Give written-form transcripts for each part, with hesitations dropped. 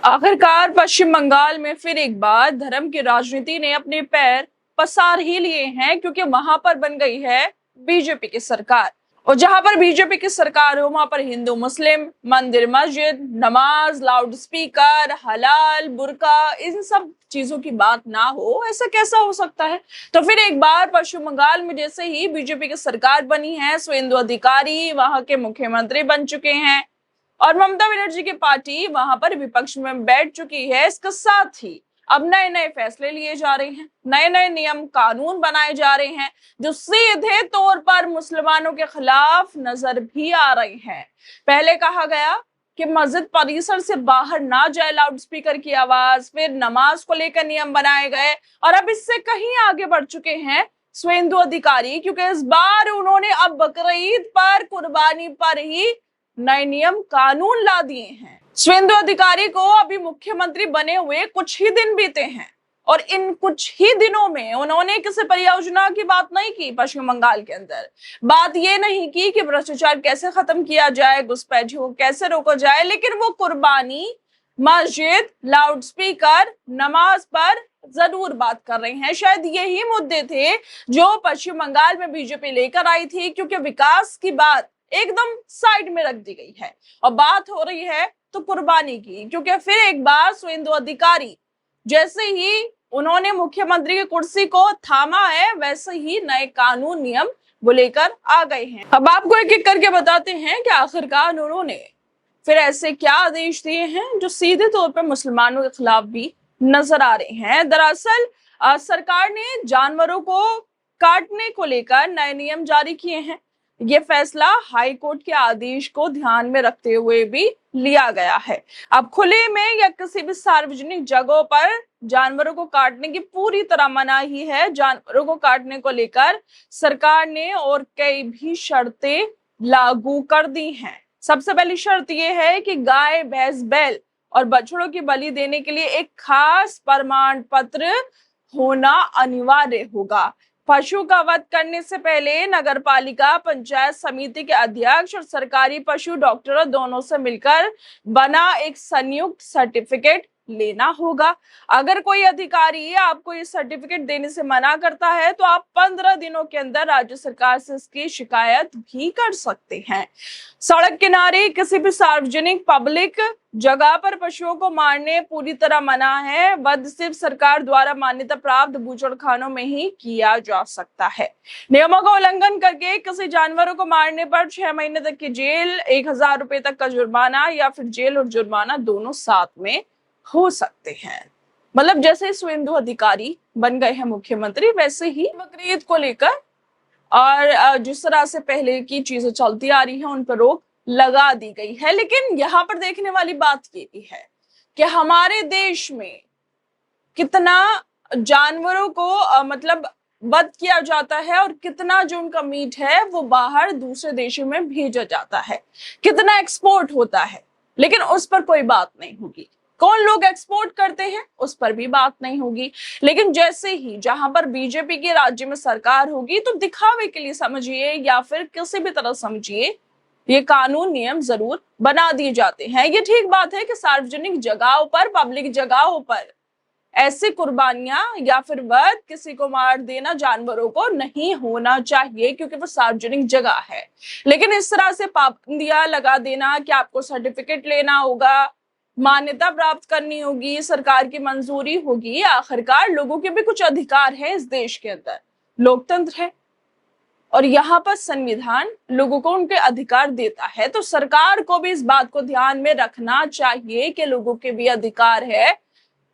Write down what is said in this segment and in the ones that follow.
आखिरकार पश्चिम बंगाल में फिर एक बार धर्म की राजनीति ने अपने पैर पसार ही लिए हैं, क्योंकि वहां पर बन गई है बीजेपी की सरकार। और जहां पर बीजेपी की सरकार हो वहां पर हिंदू मुस्लिम, मंदिर मस्जिद, नमाज, लाउड स्पीकर, हलाल, बुर्का, इन सब चीजों की बात ना हो। ऐसा कैसा हो सकता है? तो फिर एक बार पश्चिम बंगाल में जैसे ही बीजेपी की सरकार बनी है, शुवेंदु अधिकारी वहां के मुख्यमंत्री बन चुके हैं और ममता बनर्जी की पार्टी वहां पर विपक्ष में बैठ चुकी है। इसके साथ ही अब नए नए फैसले लिए जा रहे हैं, नए नए नियम कानून बनाए जा रहे हैं जो सीधे तौर पर मुसलमानों के खिलाफ नजर भी आ रहे हैं। पहले कहा गया कि मस्जिद परिसर से बाहर ना जाए लाउड स्पीकर की आवाज, फिर नमाज को लेकर नियम बनाए गए और अब इससे कहीं आगे बढ़ चुके हैं शुवेंदु अधिकारी, क्योंकि इस बार उन्होंने अब बकरीद पर, कुर्बानी पर ही नए नियम कानून ला दिए हैं। शुवेंदु अधिकारी को अभी मुख्यमंत्री बने हुए कुछ ही दिन बीते हैं और इन कुछ ही दिनों में उन्होंने किसी परियोजना की बात नहीं की। पश्चिम बंगाल के अंदर बात ये नहीं की कि भ्रष्टाचार कैसे खत्म किया जाए, घुसपैठ को कैसे रोका जाए, लेकिन वो कुर्बानी, मस्जिद, लाउड स्पीकर, नमाज पर जरूर बात कर रहे हैं। शायद यही मुद्दे थे जो पश्चिम बंगाल में बीजेपी लेकर आई थी, क्योंकि विकास की बात एकदम साइड में रख दी गई है और बात हो रही है तो कुर्बानी की। क्योंकि फिर एक बार शुवेंदु अधिकारी जैसे ही उन्होंने मुख्यमंत्री की कुर्सी को थामा है, वैसे ही नए कानून नियम वो लेकर आ गए हैं। अब आपको एक एक करके बताते हैं कि आखिरकार उन्होंने फिर ऐसे क्या आदेश दिए हैं जो सीधे तौर पर मुसलमानों के खिलाफ भी नजर आ रहे हैं। दरअसल सरकार ने जानवरों को काटने को लेकर नए नियम जारी किए हैं। ये फैसला हाई कोर्ट के आदेश को ध्यान में रखते हुए भी लिया गया है। अब खुले में या किसी भी सार्वजनिक जगहों पर जानवरों को काटने की पूरी तरह मनाही है। जानवरों को काटने को लेकर सरकार ने और कई भी शर्तें लागू कर दी हैं। सबसे पहली शर्त यह है कि गाय, भैंस, बैल और बछड़ों की बलि देने के लिए एक खास प्रमाण पत्र होना अनिवार्य होगा। पशु का वध करने से पहले नगरपालिका, पंचायत समिति के अध्यक्ष और सरकारी पशु डॉक्टरों दोनों से मिलकर बना एक संयुक्त सर्टिफिकेट लेना होगा। अगर कोई अधिकारी आपको ये सर्टिफिकेट देने से मना करता है तो आप 15 दिनों के अंदर राज्य सरकार से इसकी शिकायत भी कर सकते हैं। सड़क किनारे किसी भी सार्वजनिक पब्लिक जगह पर पशुओं को मारने पूरी तरह मना है। वध सिर्फ सरकार द्वारा मान्यता प्राप्त बूचड़खानों में ही किया जा सकता है। नियमों का उल्लंघन करके किसी जानवरों को मारने पर 6 महीने तक की जेल, 1000 रुपए तक का जुर्माना या फिर जेल और जुर्माना दोनों साथ में हो सकते हैं। मतलब जैसे शुवेंदु अधिकारी बन गए हैं मुख्यमंत्री, वैसे ही बकरीद को लेकर और जिस तरह से पहले की चीजें चलती आ रही हैं उन पर रोक लगा दी गई है। लेकिन यहाँ पर देखने वाली बात ये भी है कि हमारे देश में कितना जानवरों को मतलब वध किया जाता है और कितना जो उनका मीट है वो बाहर दूसरे देशों में भेजा जाता है, कितना एक्सपोर्ट होता है, लेकिन उस पर कोई बात नहीं होगी। कौन लोग एक्सपोर्ट करते हैं उस पर भी बात नहीं होगी। लेकिन जैसे ही जहां पर बीजेपी के राज्य में सरकार होगी तो दिखावे के लिए समझिए या फिर किसी भी तरह समझिए, ये कानून नियम जरूर बना दिए जाते हैं। ये ठीक बात है कि सार्वजनिक जगहों पर, पब्लिक जगहों पर ऐसी कुर्बानियां या फिर वध, किसी को मार देना जानवरों को नहीं होना चाहिए, क्योंकि वो सार्वजनिक जगह है। लेकिन इस तरह से पाबंदियां लगा देना कि आपको सर्टिफिकेट लेना होगा, मान्यता प्राप्त करनी होगी, सरकार की मंजूरी होगी, आखिरकार लोगों के भी कुछ अधिकार है इस देश के अंदर। लोकतंत्र है और यहाँ पर संविधान लोगों को उनके अधिकार देता है, तो सरकार को भी इस बात को ध्यान में रखना चाहिए कि लोगों के भी अधिकार है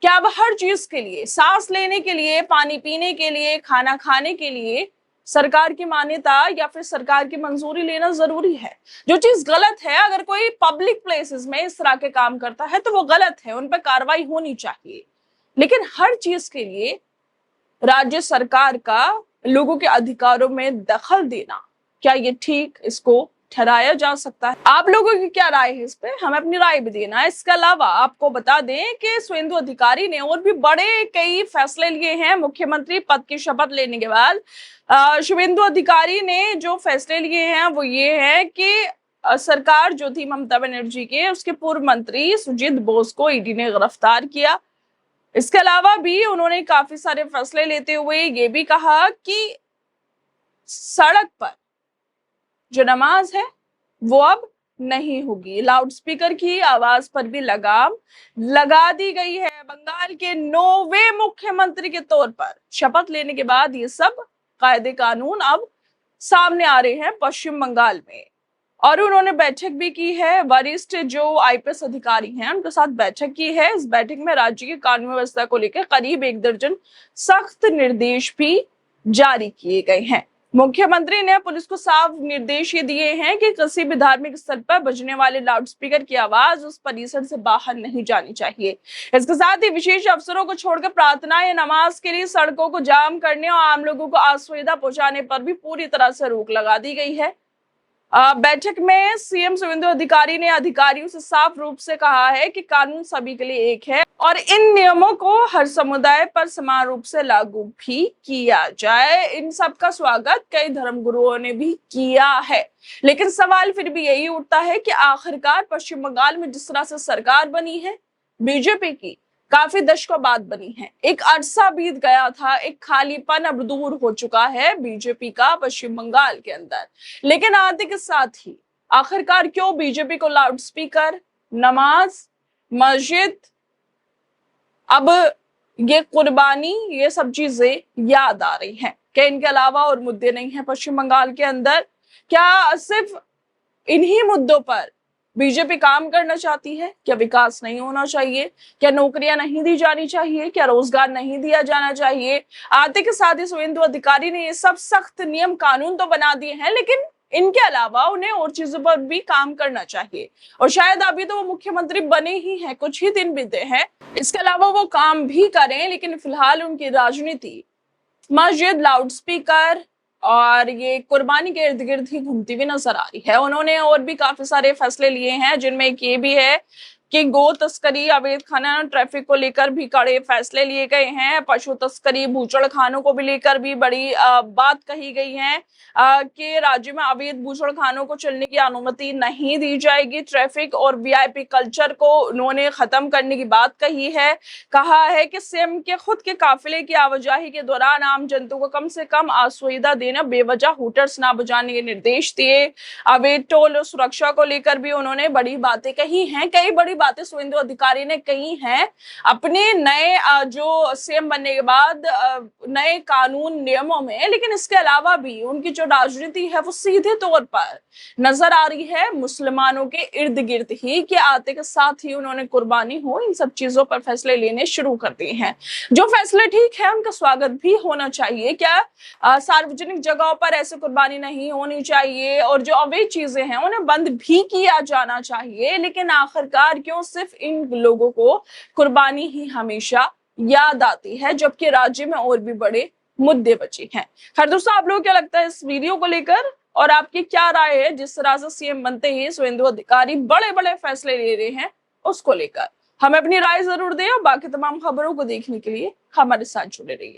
कि अब हर चीज के लिए, सांस लेने के लिए, पानी पीने के लिए, खाना खाने के लिए सरकार की मान्यता या फिर सरकार की मंजूरी लेना जरूरी है। जो चीज गलत है, अगर कोई पब्लिक प्लेसेस में इस तरह के काम करता है तो वो गलत है, उन पर कार्रवाई होनी चाहिए। लेकिन हर चीज के लिए राज्य सरकार का लोगों के अधिकारों में दखल देना, क्या ये ठीक इसको ठहराया जा सकता है? आप लोगों की क्या राय है इस पे? हमें अपनी राय भी देना है। इसके अलावा आपको बता दें कि शुवेंदु अधिकारी ने और भी बड़े कई फैसले लिए हैं। मुख्यमंत्री पद की शपथ लेने के बाद शुवेंदु अधिकारी ने जो फैसले लिए हैं वो ये है कि सरकार जो थी ममता बनर्जी के, उसके पूर्व मंत्री सुजीत बोस को ईडी ने गिरफ्तार किया। इसके अलावा भी उन्होंने काफी सारे फैसले लेते हुए ये भी कहा कि सड़क पर जो नमाज है वो अब नहीं होगी। लाउडस्पीकर की आवाज पर भी लगाम लगा दी गई है। बंगाल के 9वें मुख्यमंत्री के तौर पर शपथ लेने के बाद ये सब कायदे कानून अब सामने आ रहे हैं पश्चिम बंगाल में। और उन्होंने बैठक भी की है, वरिष्ठ जो आईपीएस अधिकारी हैं उनके साथ बैठक की है। इस बैठक में राज्य की कानून व्यवस्था को लेकर करीब 1 दर्जन सख्त निर्देश भी जारी किए गए हैं। मुख्यमंत्री ने पुलिस को साफ निर्देश ये दिए हैं कि किसी भी धार्मिक स्थल पर बजने वाले लाउडस्पीकर की आवाज उस परिसर से बाहर नहीं जानी चाहिए। इसके साथ ही विशेष अवसरों को छोड़कर प्रार्थना या नमाज के लिए सड़कों को जाम करने और आम लोगों को असुविधा पहुंचाने पर भी पूरी तरह से रोक लगा दी गई है। बैठक में सीएम शुवेंदु अधिकारी ने अधिकारियों से साफ रूप से कहा है कि कानून सभी के लिए एक है और इन नियमों को हर समुदाय पर समान रूप से लागू भी किया जाए। इन सब का स्वागत कई धर्मगुरुओं ने भी किया है, लेकिन सवाल फिर भी यही उठता है कि आखिरकार पश्चिम बंगाल में जिस तरह से सरकार बनी है बीजेपी की, काफी दशकों बाद बनी है, एक अरसा बीत गया था, एक खालीपन अब दूर हो चुका है बीजेपी का पश्चिम बंगाल के अंदर। लेकिन आते के साथ ही आखिरकार क्यों बीजेपी को लाउडस्पीकर, नमाज, मस्जिद, अब ये कुर्बानी, ये सब चीजें याद आ रही हैं? क्या इनके अलावा और मुद्दे नहीं है पश्चिम बंगाल के अंदर? क्या सिर्फ इन्हीं मुद्दों पर बीजेपी काम करना चाहती है? क्या विकास नहीं होना चाहिए? क्या नौकरियां नहीं दी जानी चाहिए? क्या रोजगार नहीं दिया जाना चाहिए? आते के साथ ही शुवेंदु अधिकारी ने ये सब सख्त नियम कानून तो बना दिए हैं, लेकिन इनके अलावा उन्हें और चीजों पर भी काम करना चाहिए। और शायद अभी तो वो मुख्यमंत्री बने ही हैं, कुछ ही दिन बीते हैं, इसके अलावा वो काम भी करें, लेकिन फिलहाल उनकी राजनीति मस्जिद, लाउडस्पीकर और ये कुर्बानी के इर्द गिर्द ही घूमती हुई नजर आ रही है। उन्होंने और भी काफी सारे फैसले लिए हैं, जिनमें एक ये भी है कि गो तस्करी, अवैध खनन, ट्रैफिक को लेकर भी कड़े फैसले लिए गए हैं। पशु तस्करी, बूचड़ खानों को भी लेकर भी बड़ी बात कही गई है कि राज्य में अवैध बूचड़ खानों को चलने की अनुमति नहीं दी जाएगी। ट्रैफिक और वीआईपी कल्चर को उन्होंने खत्म करने की बात कही है। कहा है कि सीएम के खुद के काफिले की आवाजाही के दौरान आम जनता को कम से कम असुविधा देना, बेवजह हुटर्स ना बजाने के निर्देश दिए। अवैध टोल और सुरक्षा को लेकर भी उन्होंने बड़ी बातें कही हैं। कई बड़ी बातें शुवेंदु अधिकारी ने कही हैं अपने नए जो सीएम बनने के बाद नए कानून नियमों में। लेकिन इसके अलावा भी उनकी जो राजनीति है वो सीधे तौर पर नजर आ रही है मुसलमानों के इर्द गिर्द ही, कि आते के साथ ही उन्होंने कुर्बानी हो, इन सब चीजों पर फैसले लेने शुरू कर दिए हैं। जो फैसले ठीक है उनका स्वागत भी होना चाहिए। क्या सार्वजनिक जगहों पर ऐसे कुर्बानी नहीं होनी चाहिए और जो अवैध चीजें हैं उन्हें बंद भी किया जाना चाहिए। लेकिन आखिरकार क्यों सिर्फ इन लोगों को कुर्बानी ही हमेशा याद आती है, जबकि राज्य में और भी बड़े मुद्दे बचे हैं? खैर दोस्तों, आप लोगों को क्या लगता है इस वीडियो को लेकर, और आपकी क्या राय है जिस तरह से सीएम बनते ही शुवेंदु अधिकारी बड़े बड़े फैसले ले रहे हैं उसको लेकर? हमें अपनी राय जरूर दें और बाकी तमाम खबरों को देखने के लिए हमारे साथ जुड़े रहिए।